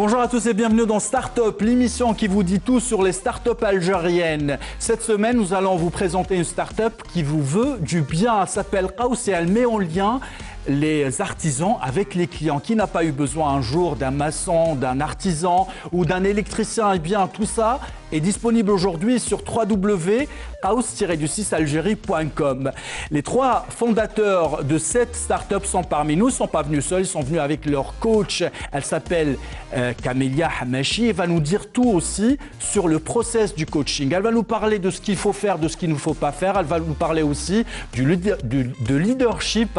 Bonjour à tous et bienvenue dans Startup, l'émission qui vous dit tout sur les startups algériennes. Cette semaine, nous allons vous présenter une startup qui vous veut du bien. Elle s'appelle Qaous et elle met en lien les artisans avec les clients. Qui n'a pas eu besoin un jour d'un maçon, d'un artisan ou d'un électricien? Eh bien, tout ça est disponible aujourd'hui sur www.qaous-algérie.com. Les trois fondateurs de cette start-up sont parmi nous, ils ne sont pas venus seuls, ils sont venus avec leur coach. Elle s'appelle Camélia Hamachi et va nous dire tout aussi sur le process du coaching. Elle va nous parler de ce qu'il faut faire, de ce qu'il ne faut pas faire. Elle va nous parler aussi de leadership,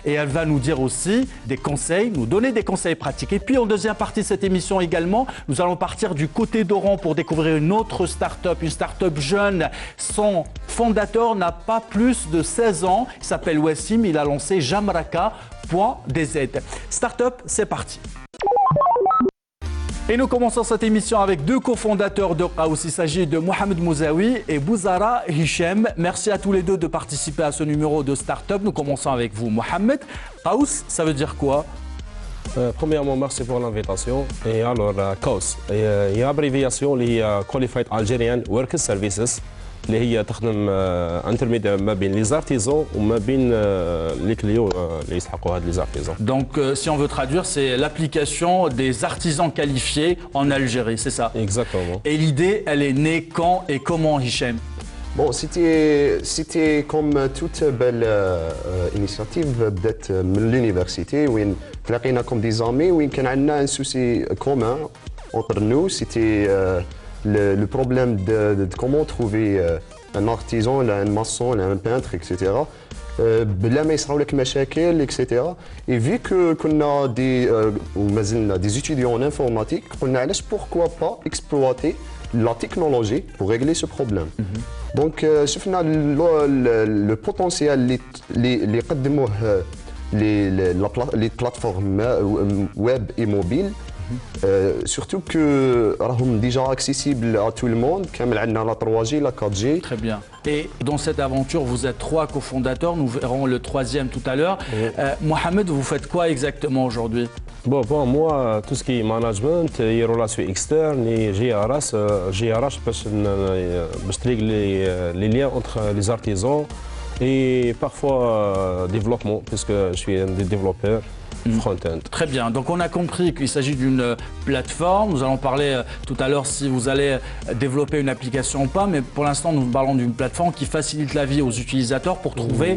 et elle va nous dire aussi des conseils, nous donner des conseils pratiques. Et puis en deuxième partie de cette émission également, nous allons partir du côté d'Oran pour découvrir une autre start-up, une start-up jeune. Son fondateur n'a pas plus de 16 ans, il s'appelle Wassim, il a lancé Jamraka.dz. Start-up, c'est parti. Et nous commençons cette émission avec deux cofondateurs de Qaous. Il s'agit de Mohamed Mouzaoui et Bouzara Hichem. Merci à tous les deux de participer à ce numéro de Startup. Nous commençons avec vous, Mohamed. Qaous, ça veut dire quoi? Premièrement, merci pour l'invitation. Et alors, Qaous, il y a abréviation, les Qualified Algerian Workers Services, اللي هي تخدم انترميدير ما بين les artisans وما بين les clients اللي يسحقوا هاد les artisans. Donc, si on veut traduire, c'est l'application des artisans qualifiés en Algérie, c'est ça? Exactement. Et l'idée, elle est née quand et comment, Hichem? Bon, c'était comme toute belle initiative بدات من l'université وين تلاقينا comme des amis وين كان عندنا un souci commun entre nous, c'était le problème de comment trouver un artisan, un maçon, un peintre, etc. بلا ما يصراو لك مشاكل, etc. Et vu que كنا des étudiants en informatique, قلنا علاش pourquoi pas exploiter la technologie pour régler ce problème. Donc شفنا le potentiel اللي قدموه les plateformes web et mobiles. Surtout que راهم déjà accessible à tout le monde, كامل عندنا la 3G, la 4G. Très bien. Et dans cette aventure, vous êtes trois cofondateurs, nous verrons le troisième tout à l'heure. Mohamed, vous faites quoi exactement aujourd'hui? Bon, pour moi, tout ce qui est management, et relations externes, et GRH, باش تريغلي les liens entre les artisans et parfois développement, puisque je suis un des développeurs. Front-end. Très bien, donc on a compris qu'il s'agit d'une plateforme. Nous allons parler tout à l'heure si vous allez développer une application ou pas, mais pour l'instant nous parlons d'une plateforme qui facilite la vie aux utilisateurs pour trouver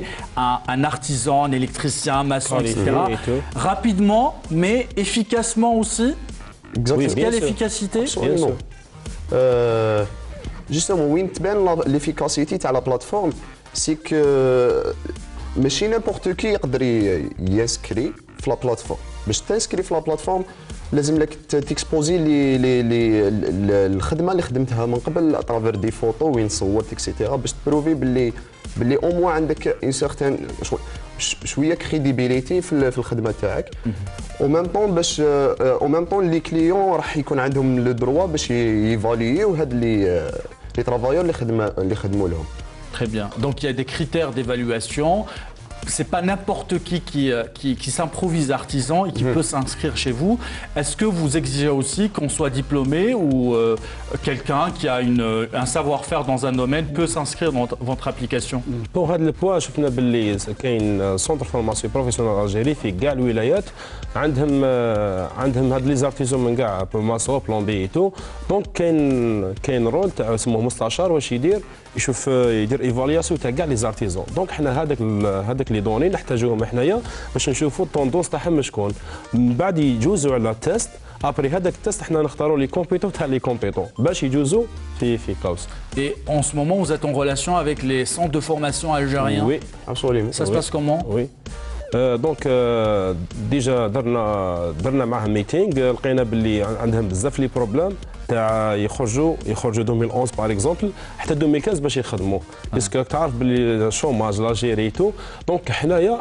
un artisan, un électricien, un maçon, etc. Rapidement, mais efficacement aussi. Exactement. Est-ce qu'il y a l'efficacité? Absolument. Justement, وين تبان l'efficacité تاع la plateforme, c'est que ماشي n'importe qui يقدر ينسكري في لا بلاتفورم. باش تنسكري في لا بلاتفورم لازم لك تكسبوزي الخدمه اللي خدمتها من قبل اترافير دي فوتو وين صورت اكسيتيرا باش تبروفي باللي او موان عندك ان سيغتان شويه كريديبيليتي في الخدمه تاعك. او ميم طون باش او ميم طون لي كليون راح يكون عندهم لو دروا باش يفاليو هاد لي ترافايور اللي خدموا لهم. Très bien. Donc il y a des critères d'évaluation. C'est pas n'importe qui s'improvise artisan et qui peut s'inscrire chez vous. Est-ce que vous exigez aussi qu'on soit diplômé ou quelqu'un qui a un savoir-faire dans un domaine peut s'inscrire dans votre application? Pour هذا البوا شفنا باللي كاين سونتر فورماسيون بروفيسيونال الجيري في كاع الولايات عندهم هاد لي زارتيزون من كاع ماسو بلومبي تو. دونك كاين رول تاع اسمه مستشار واش يدير ايفالياسيون تاع كاع لي زارتيزون. دونك حنا هذاك لي دوني نحتاجوهم حنايا باش نشوفوا الطوندونس تاعهم شكون. من بعد يجوزوا على التيست. ابري هذاك التيست حنا نختاروا لي كومبيتون تاع لي كومبيتون باش يجوزوا في Qaous. Et en ce moment, vous êtes en relation avec les centres de formation algériens? Oui, absolument. Ça se passe comment? Oui. دونك ديجا درنا معهم ميتينغ، لقينا باللي عندهم بزاف لي بروبليم تاع يخرجوا 2011 باغ اكزومبل حتى 2015 باش يخدموا باسكو تعرف باللي الشوماج لاجيري تو دونك حنايا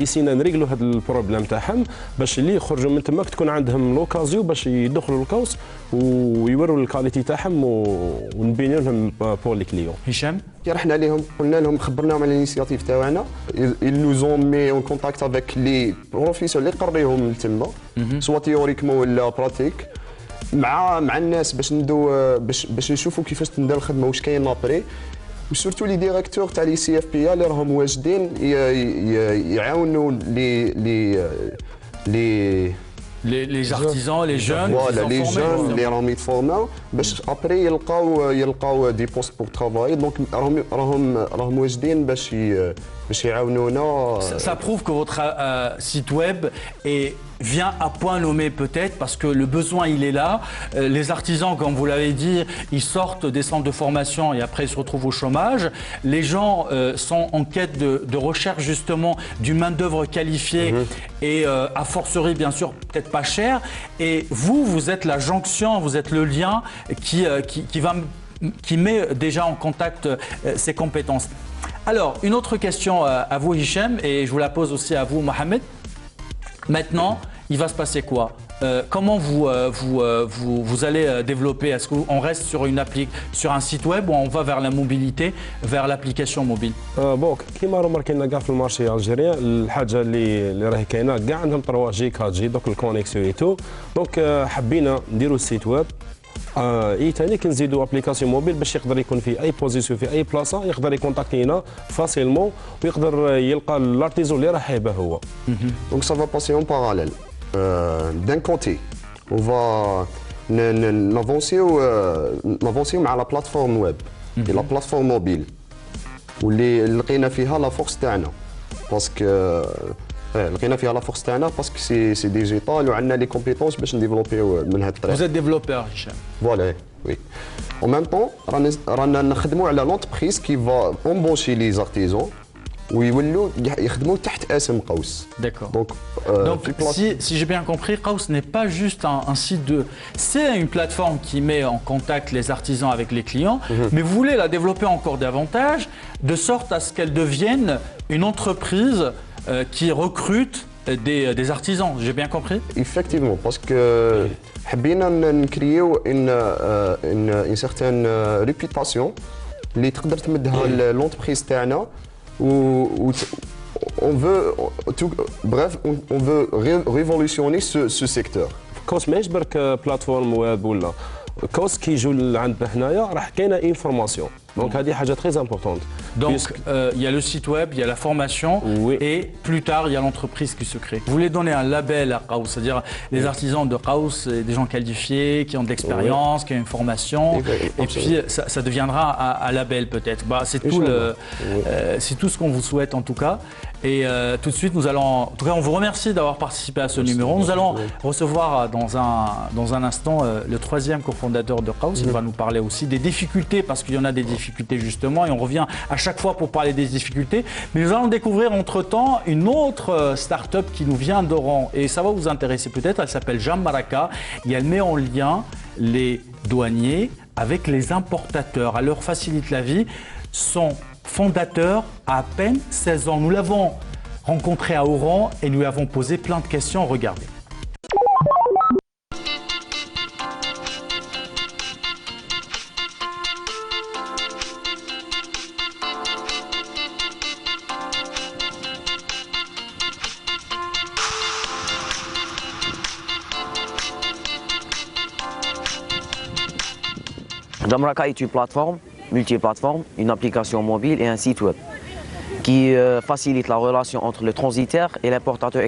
ايسينا نريقلوا هذا البروبليم تاعهم باش اللي يخرجوا من تماك تكون عندهم لوكازيو باش يدخلوا الكوس ويوروا الكاليتي تاعهم ونبينوا لهم بور لي كليون. هشام رحنا لهم قلنا لهم خبرناهم على الانيسياتيف تاعنا ils nous ont mis en contact avec les professeurs اللي قريهم تما سوا تيوريكمون ولا براتيك مع الناس باش ندو باش نشوفوا كيفاش تندار الخدمه واش كاين لابري وسورتو لي ديريكتور تاع لي سي اف بي اللي راهم واجدين يعاونوا les artisans, les jeunes, voilà, les jeunes اللي راهم يتفورماو باش ابري يلقاو دي بوست بور ترافاي دونك راهم واجدين باش يعاونونا. Ça prouve que votre site web vient à point nommé peut-être parce que le besoin il est là. Les artisans, comme vous l'avez dit, ils sortent des centres de formation et après ils se retrouvent au chômage. Les gens sont en quête de recherche justement d'une main-d'œuvre qualifiée et a fortiori bien sûr peut-être pas cher. Et vous êtes la jonction, vous êtes le lien qui met déjà en contact ces compétences. Alors, une autre question à vous Hichem et je vous la pose aussi à vous Mohamed. Maintenant, il va se passer quoi? Comment vous allez développer? Est-ce qu'on reste sur un site web ou on va vers la mobilité, vers l'application mobile? بون كيما راهم ماركينا كاع في المارشي الجيريان الحاجه اللي راهي كاينه كاع عندهم 3 جي 4 جي دوك الكونيكسيون اي تو دونك حبينا نديروا السيت ويب اي ثاني كنزيدوا ابليكاسيون موبيل باش يقدر يكون في اي بوزيسيون في اي بلاصه يقدر يكونتاكتينا فاسيلمون ويقدر يلقى الارتيزون اللي راه حايبه هو. Donc ça va passer en parallèle. D'un côté, on va avancer مع la plateforme web et la plateforme mobile واللي لقينا فيها لا فورس تاعنا باسكو لقينا فيها لا فورس تاعنا باسكو سي ديجيتال وعندنا لي كومبيتونس باش نديفلوبيو من هاد الطريق. Vous êtes développeur Hichem. Voilà, oui. En même temps, رانا نخدموا على l'entreprise qui va embaucher les artisans ويولوا يخدموا تحت اسم قوس. D'accord. Donc si j'ai bien compris, Qaous n'est pas juste un site de... C'est une plateforme qui met en contact les artisans avec les clients, mais vous voulez la développer encore davantage, de sorte à ce qu'elle devienne une entreprise qui recrute des artisans. J'ai bien compris? Effectivement, parce que حبينا نكريو une certaine réputation اللي تقدر تمدها l'entreprise تاعنا on veut bref on veut révolutionner ce secteur. كوس ماهيش برك بلاتفورم ويب ولا كوس كي يجوا عندنا حنايا راح كاينه انفورماسيون دونك هذه حاجه تري امبورطونت. Donc il y a le site web, il y a la formation et plus tard il y a l'entreprise qui se crée. Vous voulez donner un label à Qaous, c'est-à-dire les artisans de Qaous, des gens qualifiés, qui ont de l'expérience, qui ont une formation, et puis ça deviendra un label peut-être. C'est tout ce qu'on vous souhaite en tout cas. Et tout de suite, en tout cas, on vous remercie d'avoir participé à ce numéro. Nous allons recevoir dans un instant le 3e cofondateur de Qaous. Il va nous parler aussi des difficultés, parce qu'il y en a des difficultés justement, et on revient à chaque fois pour parler des difficultés. Mais nous allons découvrir entre-temps une autre start-up qui nous vient d'Oran, et ça va vous intéresser peut-être. Elle s'appelle Jambaraka, et elle met en lien les douaniers avec les importateurs. Elle leur facilite la vie. Son fondateur a à peine 16 ans. Nous l'avons rencontré à Oran et nous lui avons posé plein de questions. Regardez. Jambaraka est une plateforme, multiplateforme, une application mobile et un site web qui facilite la relation entre le transitaire et l'importateur,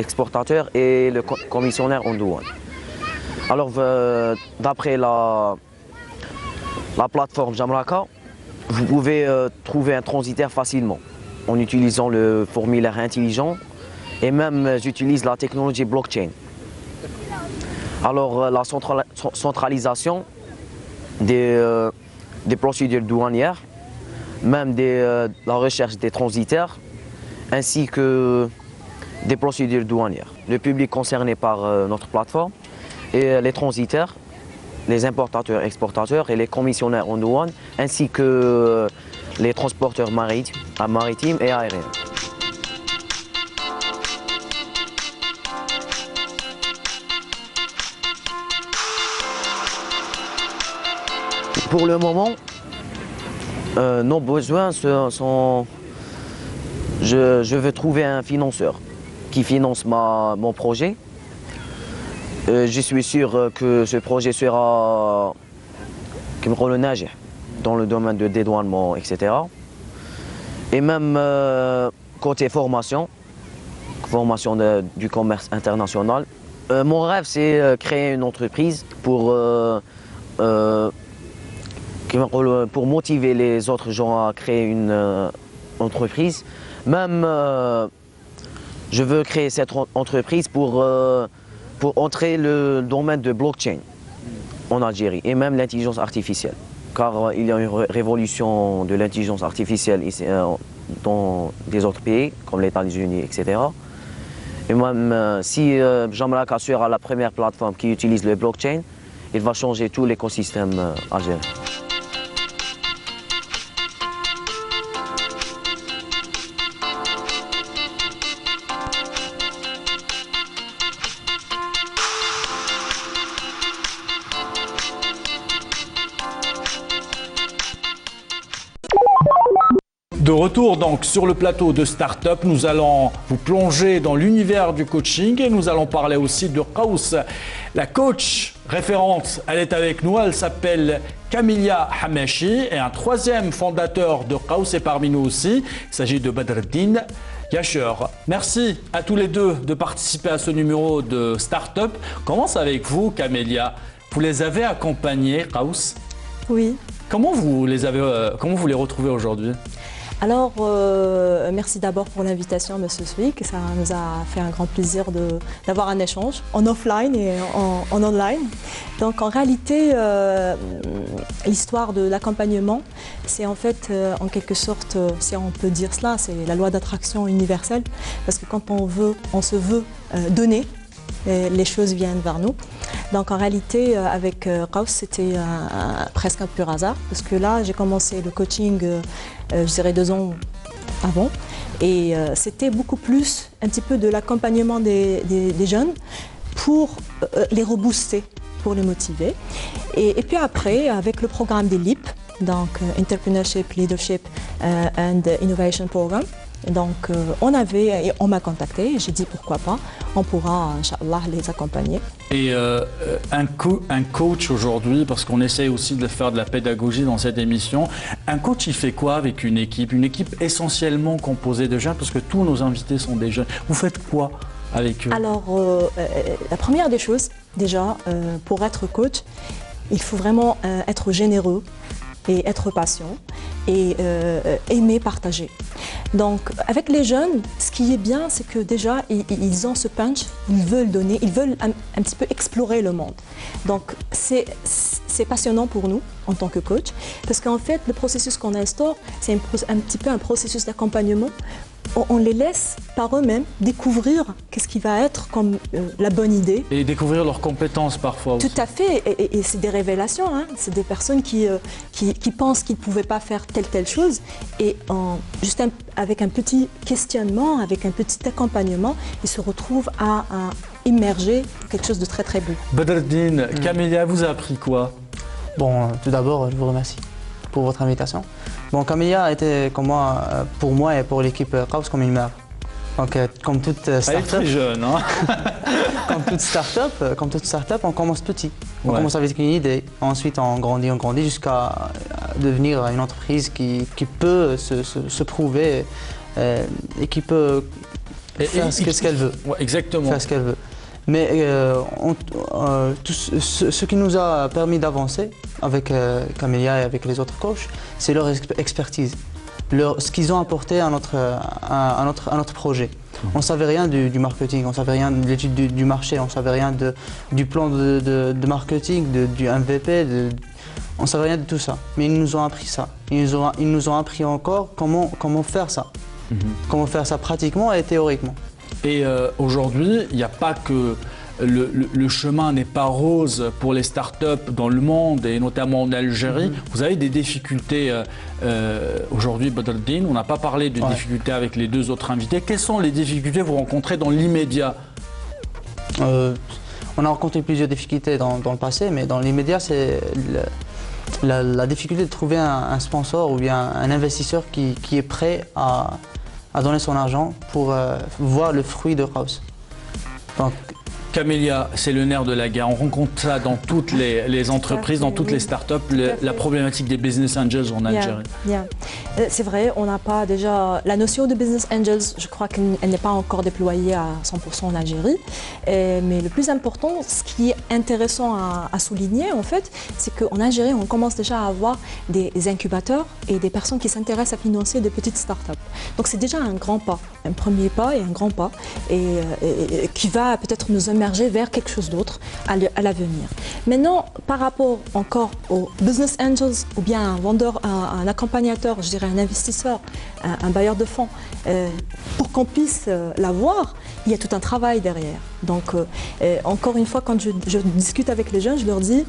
exportateur et le commissionnaire en douane. Alors, d'après la plateforme Jambaraka, vous pouvez trouver un transitaire facilement en utilisant le formulaire intelligent et même j'utilise la technologie blockchain. Alors, la centralisation des procédures douanières, même la recherche des transitaires, ainsi que des procédures douanières. Le public concerné par notre plateforme et les transitaires les importateurs, exportateurs et les commissionnaires en douane, ainsi que les transporteurs maritimes et aériens. Pour le moment, nos besoins sont... Je veux trouver un financeur qui finance mon projet. Je suis sûr que ce projet sera dans le domaine de dédouanement, etc. Et même côté formation du commerce international. Mon rêve, c'est créer une entreprise pour motiver les autres gens à créer une entreprise. Même, je veux créer cette entreprise pour entrer le domaine de blockchain en Algérie et même l'intelligence artificielle. Car il y a une révolution de l'intelligence artificielle ici, dans des autres pays, comme les États-Unis, etc. Et même si Jamraka sera la première plateforme qui utilise le blockchain, il va changer tout l'écosystème algérien. De retour donc sur le plateau de Startup, nous allons vous plonger dans l'univers du coaching et nous allons parler aussi de Qaous. La coach référente, elle est avec nous, elle s'appelle Kamilia Hamachi et un troisième fondateur de Qaous est parmi nous aussi. Il s'agit de Badreddine Yasher. Merci à tous les deux de participer à ce numéro de Startup. On commence avec vous, Kamilia. Vous les avez accompagnés, Qaous? Oui. Comment vous les retrouvez aujourd'hui? Alors, merci d'abord pour l'invitation, Monsieur Swick. Ça nous a fait un grand plaisir d'avoir un échange en offline et en online. Donc, en réalité, l'histoire de l'accompagnement, c'est en fait, en quelque sorte, si on peut dire cela, c'est la loi d'attraction universelle. Parce que quand on se veut donner, les choses viennent vers nous. Donc en réalité, avec Qaous, c'était presque un pur hasard, parce que là, j'ai commencé le coaching, je dirais 2 ans avant, et c'était beaucoup plus un petit peu de l'accompagnement des jeunes pour les rebooster, pour les motiver. Et puis après, avec le programme des LEAP, donc Entrepreneurship, Leadership and Innovation Program, donc on m'a contacté et j'ai dit pourquoi pas, on pourra, Inch'Allah, les accompagner. Et un coach aujourd'hui, parce qu'on essaie aussi de faire de la pédagogie dans cette émission, un coach il fait quoi avec une équipe? Une équipe essentiellement composée de jeunes, parce que tous nos invités sont des jeunes. Vous faites quoi avec eux? Alors, la première des choses, déjà, pour être coach, il faut vraiment être généreux et être patient et aimer partager. Donc avec les jeunes, ce qui est bien, c'est que déjà ils ont ce punch, ils veulent donner, ils veulent un petit peu explorer le monde. Donc c'est passionnant pour nous en tant que coach, parce qu'en fait le processus qu'on instaure, c'est un petit peu un processus d'accompagnement. On les laisse par eux-mêmes découvrir qu'est-ce qui va être comme la bonne idée. Et découvrir leurs compétences parfois aussi. Tout à fait, et c'est des révélations, hein. C'est des personnes qui pensent qu'ils ne pouvaient pas faire telle chose, et juste avec un petit questionnement, avec un petit accompagnement, ils se retrouvent à immerger quelque chose de très très beau. Badreddine, Kamilia vous a appris quoi? Bon, tout d'abord, je vous remercie pour votre invitation. Bon, Kamilia a été, comme moi, pour moi et pour l'équipe Qaous, comme une mère. Donc, comme toute start-up, elle est très jeune, hein. comme toute start-up, on commence petit. On commence avec une idée, ensuite on grandit jusqu'à devenir une entreprise qui peut se prouver et qui peut faire ce qu'elle veut. Ouais, exactement. Faire ce qu'elle veut. Mais tout ce qui nous a permis d'avancer avec Kamilia et avec les autres coachs, c'est leur expertise, ce qu'ils ont apporté à notre projet. On ne savait rien du marketing, on ne savait rien de l'étude du marché, on ne savait rien du plan de marketing, du MVP, on ne savait rien de tout ça. Mais ils nous ont appris ça. Ils nous ont appris encore comment faire ça. Comment faire ça pratiquement et théoriquement. Et aujourd'hui, il n'y a pas que le chemin n'est pas rose pour les startups dans le monde et notamment en Algérie. Vous avez des difficultés aujourd'hui, Badreddine. On n'a pas parlé de difficultés avec les deux autres invités. Quelles sont les difficultés que vous rencontrez dans l'immédiat? On a rencontré plusieurs difficultés dans le passé, mais dans l'immédiat, c'est la difficulté de trouver un sponsor ou bien un investisseur qui est prêt à donner son argent pour voir le fruit de Qaws. Donc, Camélia, c'est le nerf de la guerre. On rencontre ça dans toutes les entreprises, dans toutes les startups, la problématique des business angels en Algérie. C'est vrai, on n'a pas déjà... La notion de business angels, je crois qu'elle n'est pas encore déployée à 100% en Algérie. Mais le plus important, ce qui est intéressant à souligner, en fait, c'est qu'en Algérie, on commence déjà à avoir des incubateurs et des personnes qui s'intéressent à financer des petites startups. Donc c'est déjà un grand pas, un premier pas et un grand pas, et qui va peut-être nous émerger vers quelque chose d'autre à l'avenir. Maintenant, par rapport encore aux business angels ou bien un vendeur, un accompagnateur, je dirais un investisseur, un bailleur de fonds, pour qu'on puisse l'avoir, il y a tout un travail derrière. Donc, encore une fois, quand je discute avec les jeunes, je leur dis,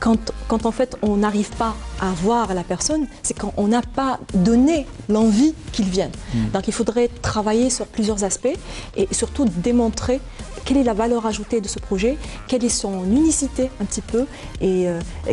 quand en fait on n'arrive pas à voir la personne, c'est quand on n'a pas donné l'envie qu'ils viennent. Donc, il faudrait travailler sur plusieurs aspects et surtout démontrer quelle est la valeur ajoutée de ce projet, quelle est son unicité un petit peu et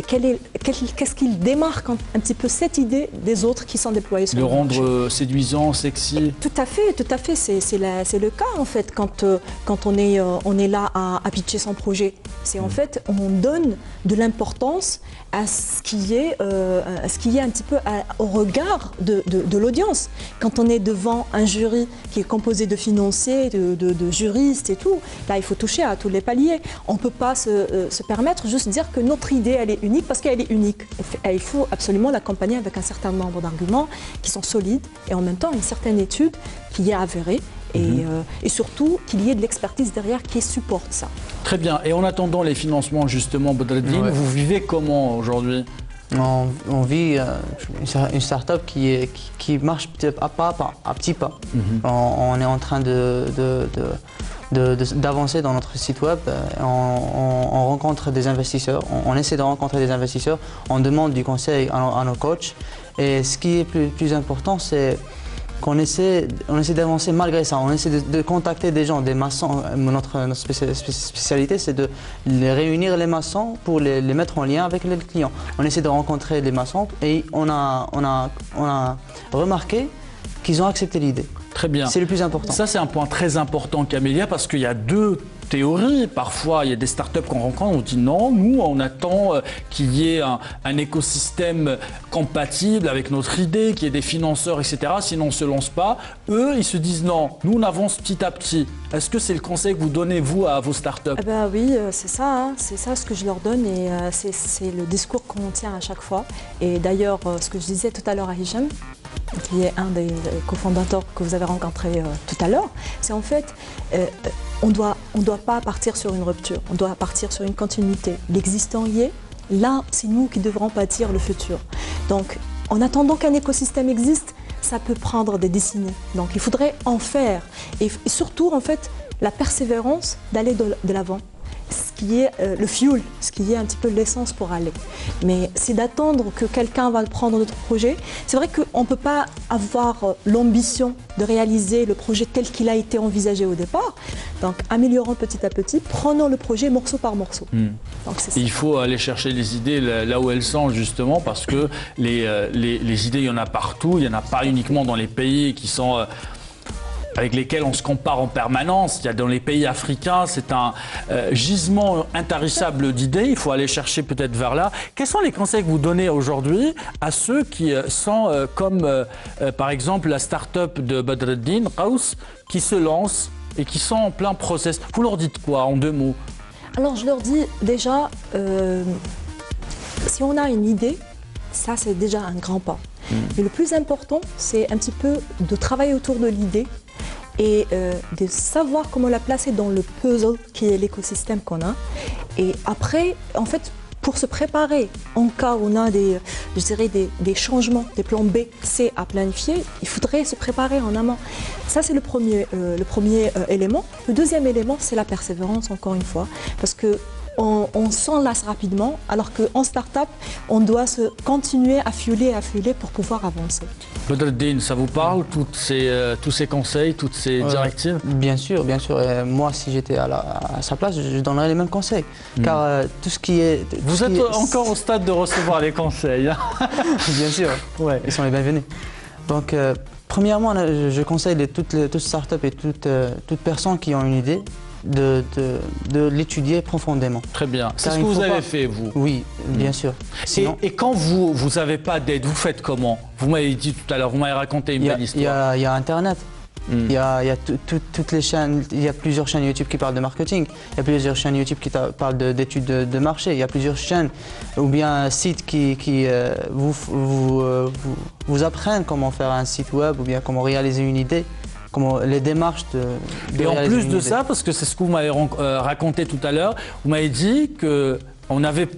qu'est-ce qu'il démarque un petit peu cette idée des autres qui sont déployés sur le marché. Le rendre séduisant, sexy. Tout à fait, c'est le cas en fait quand on est là à pitcher son projet. C'est en fait, on donne de l'importance à ce qui est un petit peu au regard de l'audience. Quand on est devant un jury qui est composé de financiers, de juristes et tout, là il faut toucher à tous les paliers. On ne peut pas se permettre juste de dire que notre idée elle est unique parce qu'elle est unique. Il faut absolument l'accompagner avec un certain nombre d'arguments qui sont solides et en même temps une certaine étude qui est avérée. Et surtout qu'il y ait de l'expertise derrière qui supporte ça. Très bien. Et en attendant les financements, justement, Badreddine, vous vivez comment aujourd'hui? On vit une start-up qui marche à petit pas. On est en train d'avancer dans notre site web. On rencontre des investisseurs. On essaie de rencontrer des investisseurs. On demande du conseil à nos coachs. Et ce qui est plus important, c'est qu'on essaie d'avancer malgré ça. On essaie de contacter des gens, des maçons. Notre spécialité, c'est de réunir les maçons pour les mettre en lien avec les clients. On essaie de rencontrer les maçons et on a remarqué qu'ils ont accepté l'idée. Très bien. C'est le plus important. Ça, c'est un point très important, Camélia, parce qu'il y a deux théories. Parfois, il y a des startups qu'on rencontre, on dit non, nous, on attend qu'il y ait un écosystème compatible avec notre idée, qu'il y ait des financeurs, etc. Sinon, on ne se lance pas. Eux, ils se disent non, nous, on avance petit à petit. Est-ce que c'est le conseil que vous donnez, vous, à vos startups? Oui, c'est ça. Hein. C'est ça ce que je leur donne et c'est le discours qu'on tient à chaque fois. Et d'ailleurs, ce que je disais tout à l'heure à Hicham, qui est un des cofondateurs que vous avez rencontré tout à l'heure, c'est en fait, on doit pas partir sur une rupture, on doit partir sur une continuité. L'existant y est, là, c'est nous qui devrons bâtir le futur. Donc, en attendant qu'un écosystème existe, ça peut prendre des décennies. Donc, il faudrait en faire et surtout, en fait, la persévérance d'aller de l'avant. Ce qui est le fuel, ce qui est un petit peu l'essence pour aller. Mais c'est d'attendre que quelqu'un va prendre notre projet. C'est vrai qu'on ne peut pas avoir l'ambition de réaliser le projet tel qu'il a été envisagé au départ. Donc, améliorons petit à petit, prenons le projet morceau par morceau. Donc, il faut aller chercher les idées là où elles sont, justement, parce que les idées, il y en a partout. Il n'y en a pas uniquement dans les pays qui sont... avec lesquels on se compare en permanence. Il y a dans les pays africains, c'est un gisement intarissable d'idées. Il faut aller chercher peut-être vers là. Quels sont les conseils que vous donnez aujourd'hui à ceux qui sont comme, par exemple, la start-up de Badreddine, Qaws, qui se lance et qui sont en plein process? Vous leur dites quoi, en 2 mots? Alors, je leur dis déjà, si on a une idée, ça, c'est déjà un grand pas. Mais le plus important, c'est un petit peu de travailler autour de l'idée et de savoir comment la placer dans le puzzle qui est l'écosystème qu'on a. Et après, en fait, pour se préparer en cas où on a je dirais des changements, des plans B, C à planifier, il faudrait se préparer en amont. Ça, c'est le premier élément. Le deuxième élément, c'est la persévérance, encore une fois, parce que on s'en lasse rapidement, alors qu'en start-up, on doit se continuer à filer pour pouvoir avancer. Bedreddine, ça vous parle, tous ces conseils, toutes ces directives? Bien sûr, bien sûr. Et moi, si j'étais à sa place, je donnerais les mêmes conseils. Car tout ce qui est... Vous êtes encore au stade de recevoir les conseils. Hein. Bien sûr, ouais. Ils sont les bienvenus. Donc, premièrement, je conseille toutes start-up et toute personne qui ont une idée, de l'étudier profondément. Très bien. C'est ce que vous avez fait, vous? Oui, bien sûr. Sinon... Et quand vous n'avez pas d'aide, vous faites comment? Vous m'avez dit tout à l'heure, vous m'avez raconté une belle histoire. Il y a Internet. Il y a toutes les chaînes, il y a plusieurs chaînes YouTube qui parlent de marketing, il y a plusieurs chaînes YouTube qui parlent d'études de marché, il y a plusieurs chaînes ou bien sites qui vous apprennent comment faire un site web ou bien comment réaliser une idée. Les démarches de Et en plus de ça, parce que c'est ce que vous m'avez raconté tout à l'heure, vous m'avez dit qu'on avait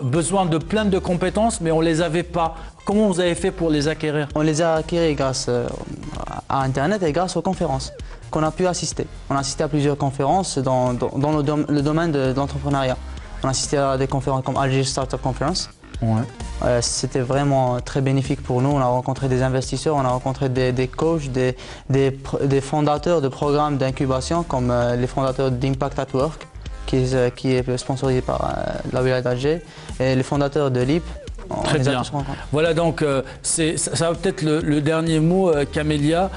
besoin de plein de compétences, mais on ne les avait pas. Comment vous avez fait pour les acquérir? On les a acquis grâce à Internet et grâce aux conférences qu'on a pu assister. On a assisté à plusieurs conférences dans le domaine de l'entrepreneuriat. On a assisté à des conférences comme Alger Startup Conference. Ouais. C'était vraiment très bénéfique pour nous. On a rencontré des investisseurs, on a rencontré des coachs, des fondateurs de programmes d'incubation comme les fondateurs d'Impact at Work, qui est sponsorisé par la Wilaya d'Alger, et les fondateurs de LEAP. Très bien. Voilà, donc ça va peut-être le dernier mot, Camélia.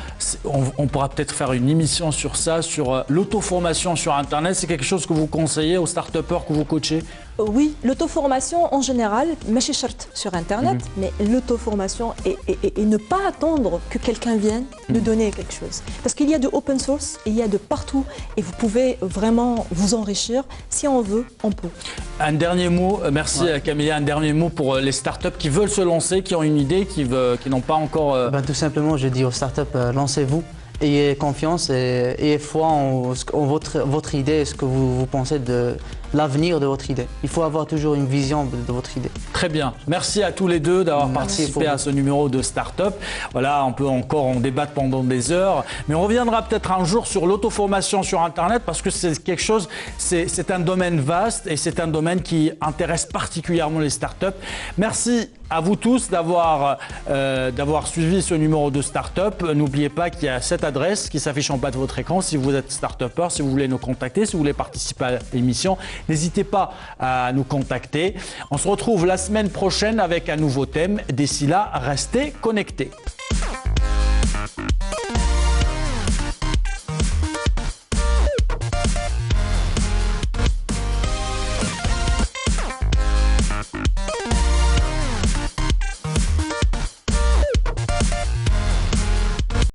On pourra peut-être faire une émission sur ça, sur l'auto-formation sur Internet. C'est quelque chose que vous conseillez aux start-upers que vous coachez? Oui, l'auto-formation en général, mais chez Chart sur Internet, mais l'auto-formation et ne pas attendre que quelqu'un vienne nous donner quelque chose. Parce qu'il y a de open source, il y a de partout et vous pouvez vraiment vous enrichir. Si on veut, on peut. Un dernier mot, merci Camélia, un dernier mot pour les startups qui veulent se lancer, qui ont une idée, qui n'ont pas encore... Tout simplement, je dis aux startups, lancez-vous. Ayez confiance et ayez foi en votre idée et ce que vous pensez de l'avenir de votre idée. Il faut avoir toujours une vision de votre idée. Très bien. Merci à tous les deux d'avoir participé à ce numéro de Startup. Voilà, on peut encore en débattre pendant des heures, mais on reviendra peut-être un jour sur l'auto-formation sur Internet parce que c'est quelque chose, c'est un domaine vaste et c'est un domaine qui intéresse particulièrement les startups. Merci à vous tous d'avoir suivi ce numéro de Startup. N'oubliez pas qu'il y a cette adresse qui s'affiche en bas de votre écran si vous êtes start-upper, si vous voulez nous contacter, si vous voulez participer à l'émission. N'hésitez pas à nous contacter. On se retrouve la semaine prochaine avec un nouveau thème. D'ici là, restez connectés.